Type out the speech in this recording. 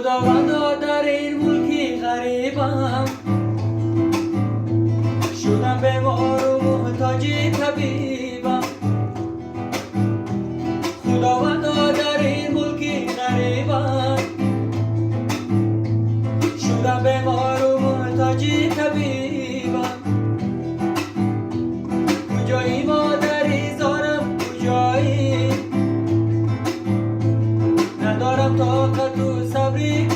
خداوندا در این ملکی غریبم، شدم بیمار و محتاج طبیبم. خداوندا در این ملکی غریبم، شدم بیمار و محتاج طبیبم. کجایی مادری زارم کجایی، ندارم طاقت و صبری